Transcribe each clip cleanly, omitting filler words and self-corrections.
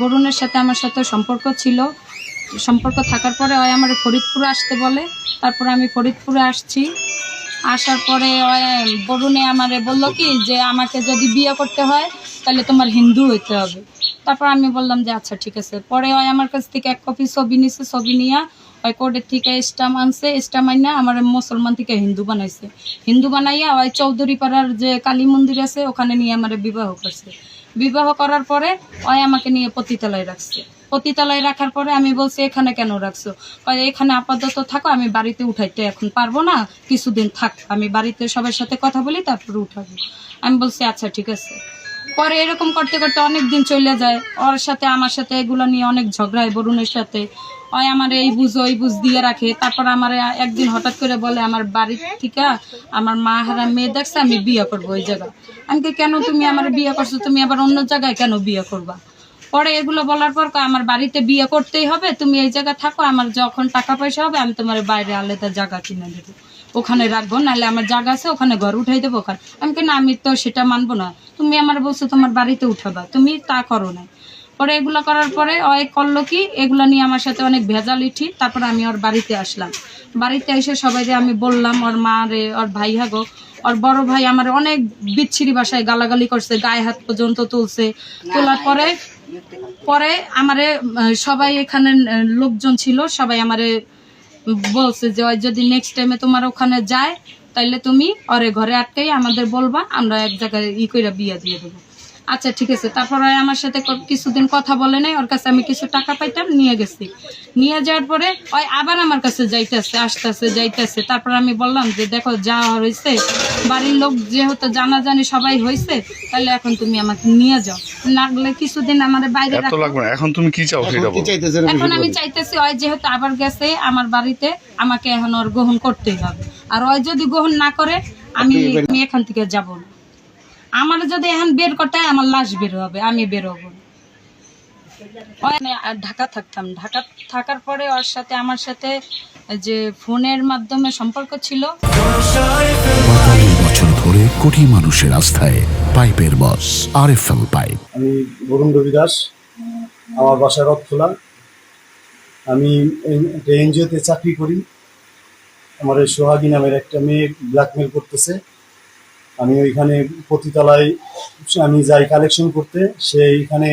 বরুণের সাথে আমার সাথে সম্পর্ক ছিল। সম্পর্ক থাকার পরে ওই আমার ফরিদপুরে আসতে বলে। তারপরে আমি ফরিদপুরে আসছি। আসার পরে বরুণে আমারে বললো কি যে আমাকে যদি বিয়ে করতে হয় তাহলে তোমার হিন্দু হইতে হবে। তারপর আমি বললাম যে আচ্ছা ঠিক আছে। পরে ওই আমার কাছ থেকে 1 কপি ছবি নিছে, ছবি নিয়ে ওই কোর্টের থেকে স্টাম্প আনছে, স্টাম্প আইনা আমার মুসলমান থেকে হিন্দু বানাইছে। হিন্দু বানাইয়া ওই চৌধুরীপাড়ার যে কালী মন্দির আছে ওখানে নিয়ে আমার বিবাহ করছে। বিবাহ করার পরে ওই আমাকে নিয়ে পতিতালয়ে রাখছে। পতিতালয়ে রাখার পরে আমি বলছি এখানে কেন রাখছো? এখানে আপাতত থাকো, আমি বাড়িতে উঠাইতে এখন পারবো না, কিছুদিন থাক, আমি বাড়িতে সবার সাথে কথা বলি তারপরে উঠাবো। আমি বলছি আচ্ছা ঠিক আছে। পরে এরকম করতে করতে অনেক দিন চলে যায়। ওর সাথে আমার সাথে এগুলো নিয়ে অনেক ঝগড়া হয় বরুণের সাথে। ওই আমার এই বুঝ ওই বুঝ দিয়ে রাখে। তারপর আমার একদিন হঠাৎ করে বলে আমার বাড়ির থেকে আমার মা হারা মেয়ে দেখছে, আমি বিয়ে করবো ওই জায়গায়। আমি কেন তুমি আমার বিয়ে করছো, তুমি আবার অন্য জায়গায় কেন বিয়ে করবা? পরে এগুলো বলার পর আমার বাড়িতে বিয়ে করতেই হবে, তুমি এই জায়গায় থাকো, আমার যখন টাকা পয়সা হবে আমি তোমার বাইরে আলাদা জায়গা কিনে দেবো, ওখানে রাখবো, নাহলে আমার জায়গা আছে ওখানে ঘর উঠাই দেবো ওখানে। আমি কেন, আমি তো সেটা মানবো না, তুমি আমার বলছো তোমার বাড়িতে উঠাবা, তুমি তা করো না। পরে এগুলো করার পরে ওই করলো কি, এগুলো নিয়ে আমার সাথে অনেক ভেজাল ইঠি। তারপর আমি ওর বাড়িতে আসলাম। বাড়িতে এসে সবাই আমি বললাম, ওর মা রে, ওর ভাই হাগো, ওর বড় ভাই আমার অনেক বিচ্ছিরি ভাষায় গালাগালি করছে, গায়ে হাত পর্যন্ত তুলছে। তোলার পরে পরে আমারে সবাই এখানে লোকজন ছিল, সবাই আমারে বলছে যে যদি নেক্সট টাইমে তোমার ওখানে যায় তাইলে তুমি ওরে ঘরে আটকাই আমাদের বলবা, আমরা এক জায়গায় করে বিয়ে দিয়ে দেবো। আচ্ছা ঠিক আছে। তারপরে আমার সাথে কিছুদিন কথা বলে নাই। ওর কাছে আমি কিছু টাকা পাইতাম, নিয়ে গেছি। নিয়ে যাওয়ার পরে ওই আবার আমার কাছে যাইতেছে, আসতেছে, যাইতেছে। তারপর আমি বললাম যে দেখো যা হয়েছে, বাড়ির লোক যেহেতু জানাজানি সবাই হয়েছে, তাহলে এখন তুমি আমাকে নিয়ে যাও, না গেলে কিছুদিন আমার বাইরে রাখো। এখন তুমি কি চাও? এখন আমি চাইতেছি ওই যেহেতু আবার গেছে আমার বাড়িতে, আমাকে এখন ওর গ্রহণ করতেই হবে। আর ওই যদি গ্রহণ না করে আমি এখান থেকে যাব না। আমার যদি এখন বের করতে হয় আমার লাশ বের হবে, আমি বের হবো না। ঢাকা থাকতাম। ঢাকা থাকার পরে ওর সাথে আমার সাথে যে ফোনের মাধ্যমে সম্পর্ক ছিল। 45 বছর ধরে কোটি মানুষের আস্থায় পাইপের বস RFL পাইপ। আমি বরুণ রবি দাস, আমার বাসা রথখোলা। আমি একটা এনজিওতে চাকরি করি। আমার এই সোহাগী নামের একটা মেয়ে ব্ল্যাকমেল করতেছে। আমি ওইখানে পতিতালায় আমি যাই কালেকশন করতে, সেইখানে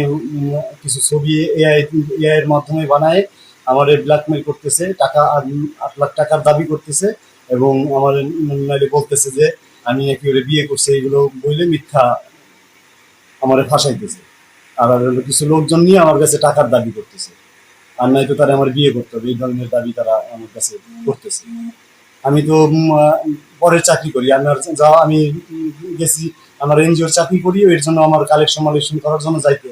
কিছু ছবি এআইয়ের মাধ্যমে বানায় আমার ব্ল্যাকমেল করতেছে, টাকা 8 লাখ টাকার দাবি করতেছে এবং আমার নাইলে বলতেছে যে আমি নাকি ওরে বিয়ে করছি, এইগুলো বললে মিথ্যা আমার ফাঁসাইতেছে। আর কিছু লোকজন নিয়ে আমার কাছে টাকার দাবি করতেছে, আর নাই তো তারা আমার বিয়ে করতে হবে, এই ধরনের দাবি তারা আমার কাছে করতেছে। আমি তো পরের চাকরি করি, আমি গেছি আমার এনজিওর চাকরি করি, এর জন্য আমার কালেকশন করার জন্য যাইতে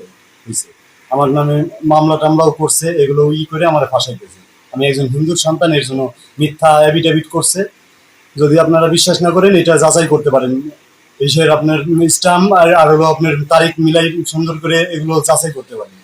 হয়েছে। আমার নামে মামলা টামলাও করছে, এগুলো করে আমার ফাঁসাইতেছে। আমি একজন হিন্দুর সন্তান, এর জন্য মিথ্যা অ্যাফিডেভিট করছে। যদি আপনারা বিশ্বাস না করেন এটা যাচাই করতে পারেন, এই আপনার স্টাম্প আর হলো আপনার তারিখ মিলাই সুন্দর করে এগুলো যাচাই করতে পারেন।